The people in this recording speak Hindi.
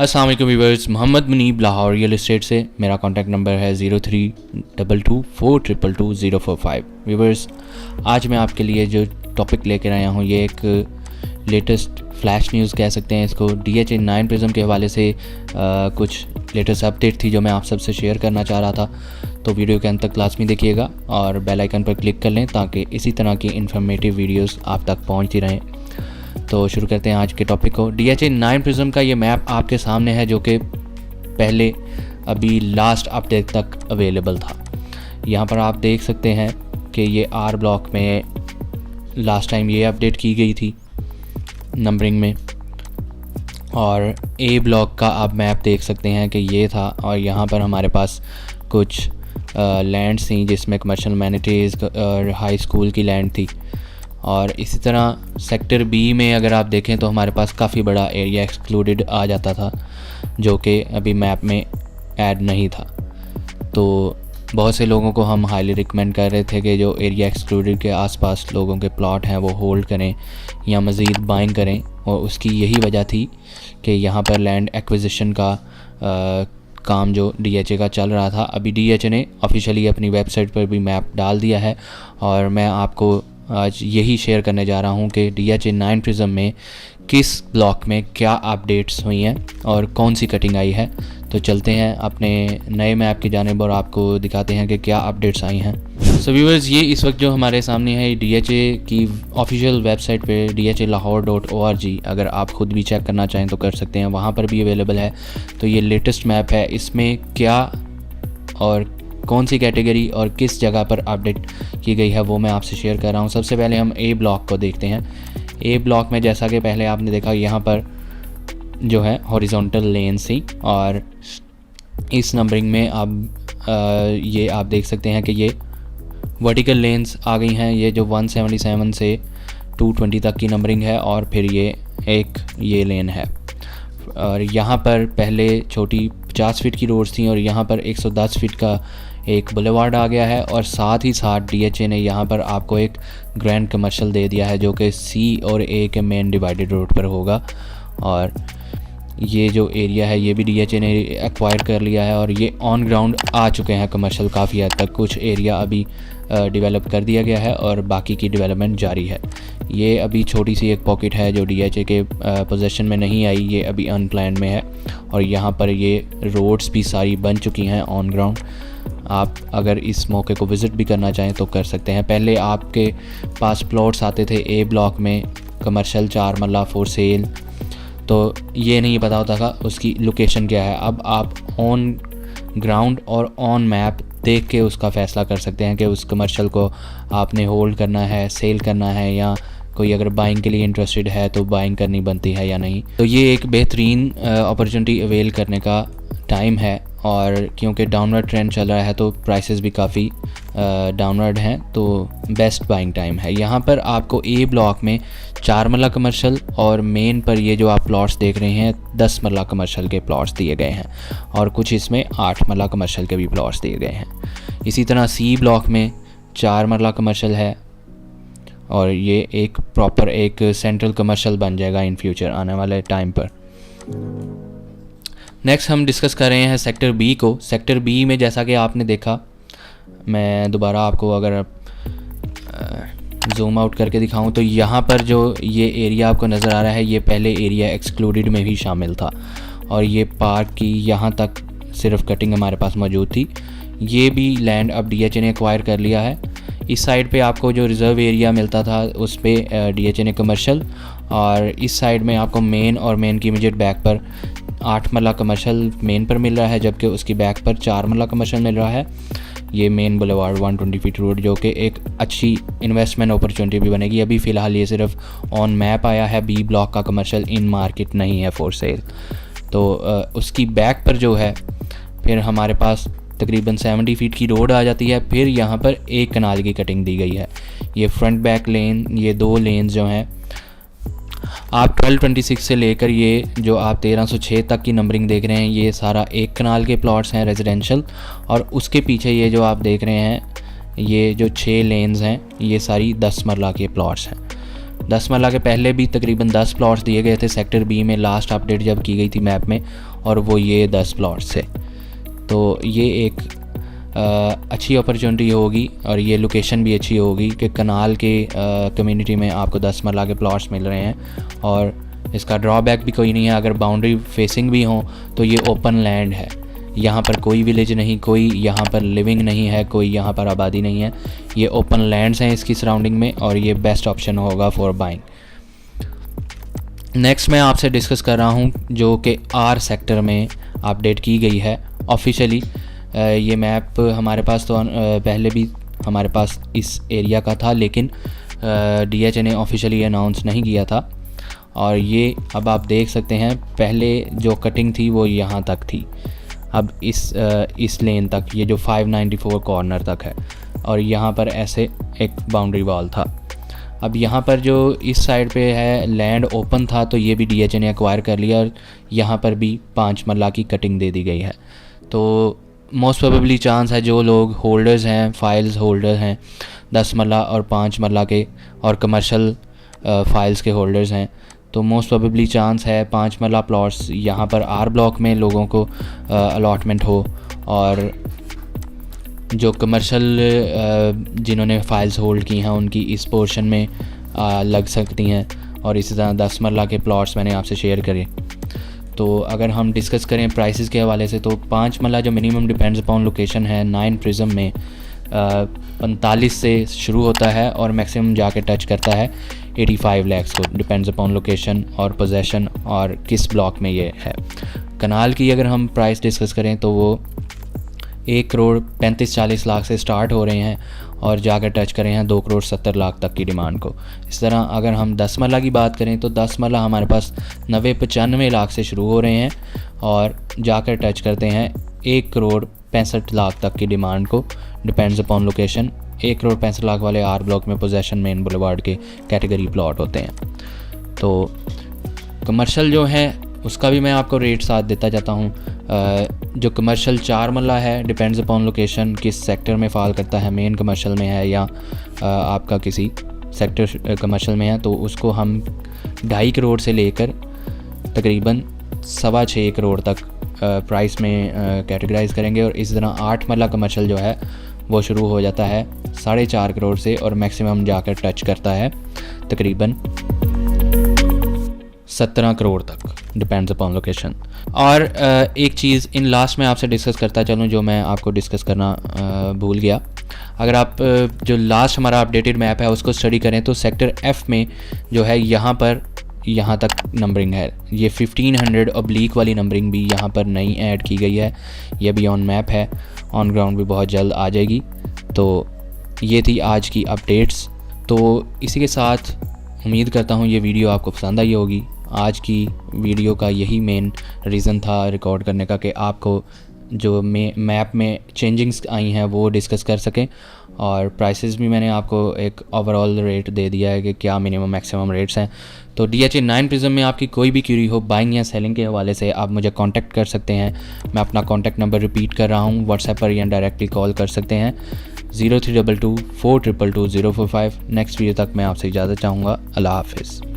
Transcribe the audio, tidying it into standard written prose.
अस्सलाम वालेकुम viewers, Mohammad Munib Lahore real estate से। मेरा कॉन्टैक्ट नंबर है 032224222045। व्यूअर्स, आज मैं आपके लिए जो टॉपिक लेकर आया हूँ ये एक लेटेस्ट फ्लैश न्यूज़ कह सकते हैं इसको। DHA 9 प्रिज्म के हवाले से कुछ लेटेस्ट अपडेट थी जो मैं आप सबसे शेयर करना चाह रहा था। तो वीडियो के अंत तक लाजमी देखिएगा और बेल आइकन पर क्लिक कर लें ताकि इसी तरह की इन्फॉर्मेटिव वीडियोस आप तक पहुंचती रहें। तो शुरू करते हैं आज के टॉपिक को। DHA 9 प्रिज्म का ये मैप आपके सामने है जो कि पहले अभी लास्ट अपडेट तक अवेलेबल था। यहाँ पर आप देख सकते हैं कि ये R ब्लॉक में लास्ट टाइम ये अपडेट की गई थी नंबरिंग में, और A ब्लॉक का आप मैप देख सकते हैं कि ये था। और यहाँ पर हमारे पास कुछ लैंड्स थी जिसमें कमर्शियल अमेनिटीज़ और हाई स्कूल की लैंड थी। और इसी तरह सेक्टर B में अगर आप देखें तो हमारे पास काफ़ी बड़ा एरिया एक्सक्लूडेड आ जाता था जो कि अभी मैप में ऐड नहीं था। तो बहुत से लोगों को हम हाईली रिकमेंड कर रहे थे कि जो एरिया एक्सक्लूडेड के आसपास लोगों के प्लॉट हैं वो होल्ड करें या मज़ीद बाइंग करें। और उसकी यही वजह थी कि यहाँ पर लैंड एक्विजिशन का काम जो DHA का चल रहा था। अभी DHA ने ऑफिशियली अपनी वेबसाइट पर भी मैप डाल दिया है और मैं आपको आज यही शेयर करने जा रहा हूँ कि DHA 9 प्रिज्म में किस ब्लॉक में क्या अपडेट्स हुई हैं और कौन सी कटिंग आई है। तो चलते हैं अपने नए मैप की जानिब और आपको दिखाते हैं कि क्या अपडेट्स आई हैं। सो व्यूअर्स, ये इस वक्त जो हमारे सामने है DHA की ऑफिशियल वेबसाइट पे dhalahore.org। अगर आप ख़ुद भी चेक करना चाहें तो कर सकते हैं, वहाँ पर भी अवेलेबल है। तो ये लेटेस्ट मैप है, इसमें क्या और कौन सी कैटेगरी और किस जगह पर अपडेट की गई है वो मैं आपसे शेयर कर रहा हूँ। सबसे पहले हम A ब्लॉक को देखते हैं। A ब्लॉक में जैसा कि पहले आपने देखा यहाँ पर जो है हॉरिजॉन्टल लेन्स थी और इस नंबरिंग में अब ये आप देख सकते हैं कि ये वर्टिकल लेन्स आ गई हैं। ये जो 177 से 220 तक की नंबरिंग है और फिर ये लेन है। और यहाँ पर पहले छोटी 50 फीट की रोड्स थी और यहाँ पर 110 फीट का एक बुलेवार्ड आ गया है। और साथ ही साथ DHA ने यहाँ पर आपको एक ग्रैंड कमर्शियल दे दिया है जो कि C और A के मेन डिवाइडेड रोड पर होगा। और ये जो एरिया है ये भी DHA ने एक्वायर कर लिया है और ये ऑन ग्राउंड आ चुके हैं कमर्शियल काफ़ी हद तक। कुछ एरिया अभी डेवलप कर दिया गया है और बाकी की डेवलपमेंट जारी है। ये अभी छोटी सी एक पॉकेट है जो DHA के पोजीशन में नहीं आई, ये अभी अनप्लान्ड में है। और यहाँ पर ये रोड्स भी सारी बन चुकी हैं ऑन ग्राउंड। आप अगर इस मौके को विज़िट भी करना चाहें तो कर सकते हैं। पहले आपके पास प्लॉट्स आते थे A ब्लॉक में कमर्शियल 4 मरला फॉर सेल, तो ये नहीं पता होता था उसकी लोकेशन क्या है। अब आप ऑन ग्राउंड और ऑन मैप देख के उसका फ़ैसला कर सकते हैं कि उस कमर्शियल को आपने होल्ड करना है, सेल करना है, या कोई अगर बाइंग के लिए इंटरेस्टेड है तो बाइंग करनी बनती है या नहीं। तो ये एक बेहतरीन अपॉर्चुनिटी अवेल करने का टाइम है। और क्योंकि डाउनवर्ड ट्रेंड चल रहा है तो प्राइसेस भी काफ़ी डाउनवर्ड हैं, तो बेस्ट बाइंग टाइम है। यहाँ पर आपको A ब्लॉक में 4 मरला कमर्शियल और मेन पर ये जो आप प्लॉट्स देख रहे हैं 10 मरला कमर्शियल के प्लॉट्स दिए गए हैं और कुछ इसमें 8 मरला कमर्शियल के भी प्लॉट्स दिए गए हैं। इसी तरह C ब्लॉक में 4 मरला कमर्शियल है और ये एक प्रॉपर एक सेंट्रल कमर्शियल बन जाएगा इन फ्यूचर आने वाले टाइम पर। नेक्स्ट हम डिस्कस कर रहे हैं सेक्टर B को। सेक्टर B में जैसा कि आपने देखा, मैं दोबारा आपको अगर जूम आउट करके दिखाऊं तो यहाँ पर जो ये एरिया आपको नज़र आ रहा है ये पहले एरिया एक्सक्लूडेड में भी शामिल था और ये पार्क की यहाँ तक सिर्फ कटिंग हमारे पास मौजूद थी। ये भी लैंड अब DHA ने एक्वायर कर लिया है। इस साइड पे आपको जो रिज़र्व एरिया मिलता था उस पर DHA ने कमर्शियल, और इस साइड में आपको मेन और मेन की इमीडिएट बैक पर 8 मरला कमर्शियल मेन पर मिल रहा है जबकि उसकी बैक पर 4 मरला कमर्शियल मिल रहा है। ये मेन बुलेवार्ड 120 फीट रोड जो कि एक अच्छी इन्वेस्टमेंट अपॉर्चुनिटी भी बनेगी। अभी फ़िलहाल ये सिर्फ ऑन मैप आया है, B ब्लॉक का कमर्शियल इन मार्केट नहीं है फॉर सेल। तो उसकी बैक पर जो है फिर हमारे पास तकरीबन 70 फीट की रोड आ जाती है। फिर यहाँ पर एक कनाल की कटिंग दी गई है। ये फ्रंट बैक लेन, ये 2 लेन जो हैं आप 1226 से लेकर ये जो आप 1306 तक की नंबरिंग देख रहे हैं ये सारा एक कनाल के प्लॉट्स हैं रेजिडेंशियल। और उसके पीछे ये जो आप देख रहे हैं ये जो 6 लेन्स हैं ये सारी 10 मरला के प्लॉट्स हैं। 10 मरला के पहले भी तकरीबन 10 प्लॉट्स दिए गए थे सेक्टर बी में, लास्ट अपडेट जब की गई थी मैप में, और वो ये 10 प्लॉट्स थे। तो ये एक अच्छी अपॉर्चुनिटी होगी और ये लोकेशन भी अच्छी होगी कि कनाल के कम्युनिटी में आपको 10 मरला के प्लॉट्स मिल रहे हैं। और इसका ड्रॉबैक भी कोई नहीं है, अगर बाउंड्री फेसिंग भी हो तो ये ओपन लैंड है, यहाँ पर कोई विलेज नहीं, कोई यहाँ पर लिविंग नहीं है, कोई यहाँ पर आबादी नहीं है, ये ओपन लैंड्स हैं इसकी सराउंडिंग में, और ये बेस्ट ऑप्शन होगा फॉर बाइंग। नेक्स्ट मैं आपसे डिस्कस कर रहा हूँ जो कि आर सेक्टर में अपडेट की गई है ऑफिशियली। ये मैप हमारे पास तो पहले भी हमारे पास इस एरिया का था, लेकिन DHA ने ऑफिशियली अनाउंस नहीं किया था। और ये अब आप देख सकते हैं, पहले जो कटिंग थी वो यहाँ तक थी, अब इस लेन तक, ये जो 594 कॉर्नर तक है, और यहाँ पर ऐसे एक बाउंड्री वॉल था। अब यहाँ पर जो इस साइड पे है लैंड ओपन था, तो ये भी DHA ने एक्वायर कर लिया, और यहाँ पर भी 5 मरला की कटिंग दे दी गई है। तो मोस्ट प्रोबेबली चांस है जो लोग होल्डर्स हैं, फाइल्स होल्डर हैं 10 मरला और 5 मरला के, और कमर्शल फाइल्स के होल्डर्स हैं, तो मोस्ट प्रोबेबली चांस है 5 मरला प्लॉट्स यहाँ पर आर ब्लॉक में लोगों को अलॉटमेंट हो, और जो कमर्शल जिन्होंने फाइल्स होल्ड की हैं उनकी इस पोर्शन में लग सकती हैं। और इसी तरह 10 मरला के प्लॉट्स मैंने आपसे शेयर करे। तो अगर हम डिस्कस करें प्राइसेस के हवाले से, तो 5 मरला जो मिनिमम डिपेंड्स अपॉन लोकेशन है 9 प्रिज्म में 45 से शुरू होता है और मैक्सिमम जाके टच करता है 85 लाख को, डिपेंड्स अपॉन लोकेशन और पोजेशन और किस ब्लॉक में ये है। कनाल की अगर हम प्राइस डिस्कस करें तो वो 1 करोड़ 35-40 लाख से स्टार्ट हो रहे हैं और जाकर टच कर रहे हैं 2 करोड़ 70 लाख तक की डिमांड को। इस तरह अगर हम 10 मरला की बात करें तो 10 मरला हमारे पास 90-95 लाख से शुरू हो रहे हैं और जाकर टच करते हैं 1 करोड़ 65 लाख तक की डिमांड को, depends upon location. 1 crore 65 lakh वाले आर ब्लॉक में पोजेशन मेन बुलेवार्ड के कैटेगरी प्लॉट होते हैं। तो कमर्शियल जो है उसका भी मैं आपको रेट साथ देता जाता हूँ। जो कमर्शियल 4 मरला है, डिपेंड्स अपॉन लोकेशन किस सेक्टर में फॉल करता है, मेन कमर्शियल में है या आपका किसी सेक्टर कमर्शियल में है, तो उसको हम 2.5 करोड़ से लेकर तकरीबन 6.25 करोड़ तक प्राइस में कैटेगराइज करेंगे। और इस तरह 8 मरला कमर्शियल जो है वो शुरू हो जाता है 4.5 करोड़ से और मैक्सिमम जाकर टच करता है तकरीबन 17 करोड़ तक, डिपेंड्स अपॉन लोकेशन। और एक चीज़ इन लास्ट में आपसे डिस्कस करता चलूँ जो मैं आपको डिस्कस करना भूल गया। अगर आप जो लास्ट हमारा अपडेटेड मैप है उसको स्टडी करें तो सेक्टर F में जो है यहाँ पर यहाँ तक नंबरिंग है, ये 1500 ऑब्लिक वाली नंबरिंग भी यहाँ पर नई ऐड की गई है। ये भी ऑन मैप है, ऑन ग्राउंड भी बहुत जल्द आ जाएगी। तो ये थी आज की अपडेट्स। तो इसी के साथ उम्मीद करता हूँ ये वीडियो आपको पसंद आई होगी। आज की वीडियो का यही मेन रीज़न था रिकॉर्ड करने का कि आपको जो मैप में चेंजिंग्स आई हैं वो डिस्कस कर सकें, और प्राइसेस भी मैंने आपको एक ओवरऑल रेट दे दिया है कि क्या मिनिमम मैक्सिमम रेट्स हैं। तो DHA 9 प्रिज्म में आपकी कोई भी क्यूरी हो बाइंग या सेलिंग के हवाले से आप मुझे कांटेक्ट कर सकते हैं। मैं अपना कांटेक्ट नंबर रिपीट कर रहा हूँ, व्हाट्सएप पर या डायरेक्टली कॉल कर सकते हैं 0322 422 045। नेक्स्ट वीडियो तक मैं आपसे इजाज़त चाहूँगा। अल्लाह हाफिज़।